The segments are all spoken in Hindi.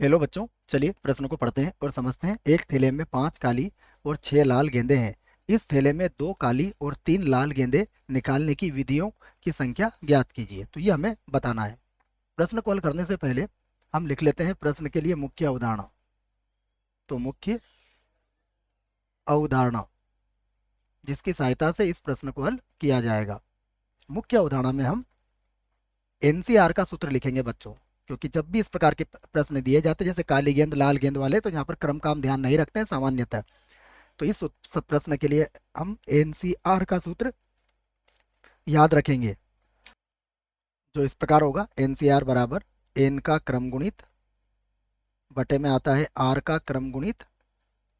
हेलो बच्चों, चलिए प्रश्न को पढ़ते हैं और समझते हैं। एक थैले में 5 काली और 6 लाल गेंदें हैं। इस थैले में 2 काली और 3 लाल गेंदें निकालने की विधियों की संख्या ज्ञात कीजिए। तो ये हमें बताना है। प्रश्न को हल करने से पहले हम लिख लेते हैं प्रश्न के लिए मुख्य अवधारणा। तो मुख्य अवधारणा जिसकी सहायता से इस प्रश्न को हल किया जाएगा। मुख्य अवधारणा में हम एनसीआर का सूत्र लिखेंगे बच्चों, क्योंकि जब भी इस प्रकार के प्रश्न दिए जाते हैं जैसे काली गेंद लाल गेंद वाले, तो यहाँ पर क्रम का हम ध्यान नहीं रखते हैं सामान्यतः। तो इस सब प्रश्न के लिए हम एनसीआर का सूत्र याद रखेंगे, जो इस प्रकार होगा। एनसीआर बराबर एन का क्रम गुणित बटे में आता है आर का क्रम गुणित,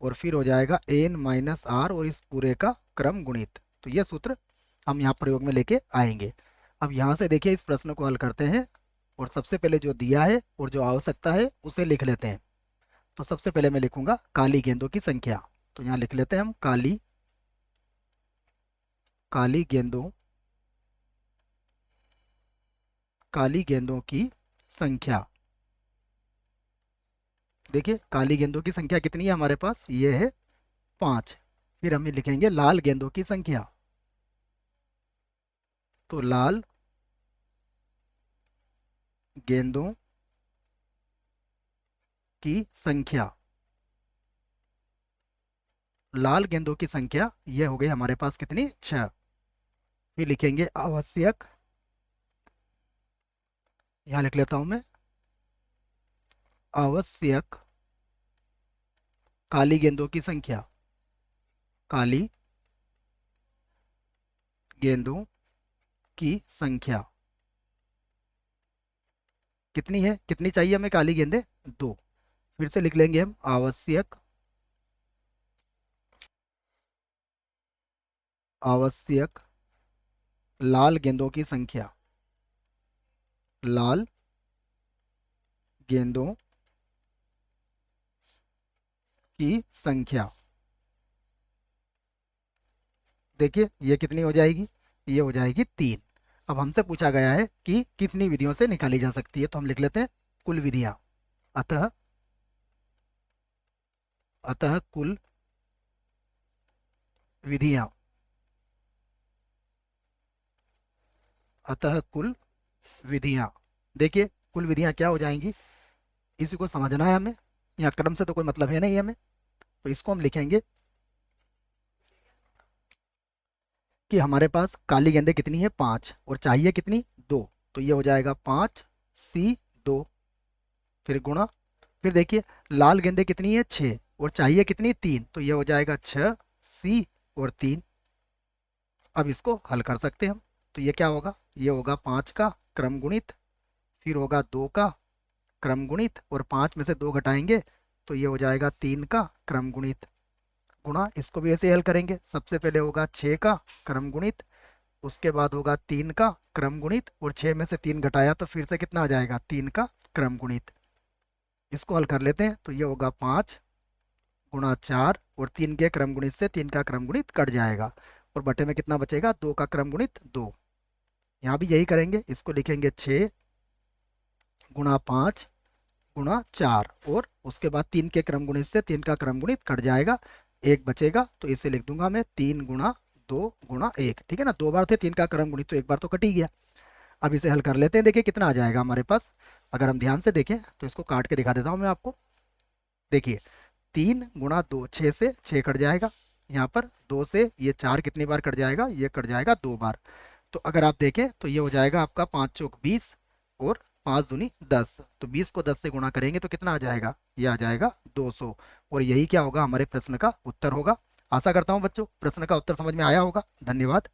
और फिर हो जाएगा एन माइनस आर और इस पूरे का क्रम गुणित। तो यह सूत्र हम यहाँ प्रयोग में लेके आएंगे। अब यहाँ से देखिए इस प्रश्न को हल करते हैं, और सबसे पहले जो दिया है और जो आवश्यकता है उसे लिख लेते हैं। तो सबसे पहले मैं लिखूंगा काली गेंदों की संख्या। तो यहाँ लिख लेते हैं हम काली काली गेंदों की संख्या। देखिए काली गेंदों की संख्या कितनी है हमारे पास, ये है 5। फिर हम लिखेंगे लाल गेंदों की संख्या। तो लाल गेंदों की संख्या, लाल गेंदों की संख्या ये हो गई हमारे पास कितनी, 6। फिर लिखेंगे आवश्यक, यहां लिख लेता हूं मैं आवश्यक काली गेंदों की संख्या। काली गेंदों की संख्या कितनी है, कितनी चाहिए हमें काली गेंदें, 2। फिर से लिख लेंगे हम आवश्यक लाल गेंदों की संख्या। लाल गेंदों की संख्या देखिए ये कितनी हो जाएगी, ये हो जाएगी 3। अब हमसे पूछा गया है कि कितनी विधियों से निकाली जा सकती है, तो हम लिख लेते हैं कुल विधियां। अतः अतः कुल विधियां अतः कुल विधियां देखिए कुल विधियां क्या हो जाएंगी, इसी को समझना है हमें। यहाँ क्रम से तो कोई मतलब है नहीं हमें, तो इसको हम लिखेंगे कि हमारे पास काली गेंदें कितनी है, 5, और चाहिए कितनी, 2। तो ये हो जाएगा 5C2। फिर गुणा, फिर देखिए लाल गेंदें कितनी है, 6, और चाहिए कितनी, 3। तो ये हो जाएगा 6C और 3। अब इसको हल कर सकते हैं हम। तो ये क्या होगा, ये होगा 5 का क्रम गुणित, फिर होगा 2 का क्रम गुणित, और 5 में से 2 घटाएंगे तो ये हो जाएगा 3 का क्रम गुणित, गुणा। इसको भी ऐसे हल करेंगे, सबसे पहले होगा 6 का क्रम गुणित, उसके बाद होगा 3 का क्रम गुणित, और 6 में से 3 घटाया तो फिर से कितना आ जाएगा, 3 का क्रम गुणित। इसको हल कर लेते हैं, तो ये होगा 5 गुणा 4, और 3 के क्रम गुणित से 3 का क्रम गुणित कट जाएगा, और बटे में कितना बचेगा, 2 का क्रम गुणित 2। यहाँ भी यही करेंगे, इसको लिखेंगे 6 गुणा 5 गुणा 4, और उसके बाद 3 के क्रम गुणित से 3 का क्रम गुणित कट जाएगा, 1 बचेगा। तो इसे लिख दूंगा मैं 3 गुणा 2 गुणा 1। ठीक है ना, 2 बार थे 3 का क्रम गुणित, तो 1 बार तो कट ही गया। अब इसे हल कर लेते हैं, देखिए कितना आ जाएगा हमारे पास। अगर हम ध्यान से देखें तो इसको काट के दिखा देता हूं मैं आपको। देखिए 3 गुणा 2, 6 से 6 कट जाएगा, यहाँ पर 2 से ये 4 कितनी बार कट जाएगा, ये कट जाएगा 2 बार। तो अगर आप देखें तो ये हो जाएगा आपका 5 चौक 20 और 5 दूनी 10। तो 20 को 10 से गुणा करेंगे तो कितना आ जाएगा, ये आ जाएगा 200। और यही क्या होगा, हमारे प्रश्न का उत्तर होगा। आशा करता हूं बच्चों प्रश्न का उत्तर समझ में आया होगा। धन्यवाद।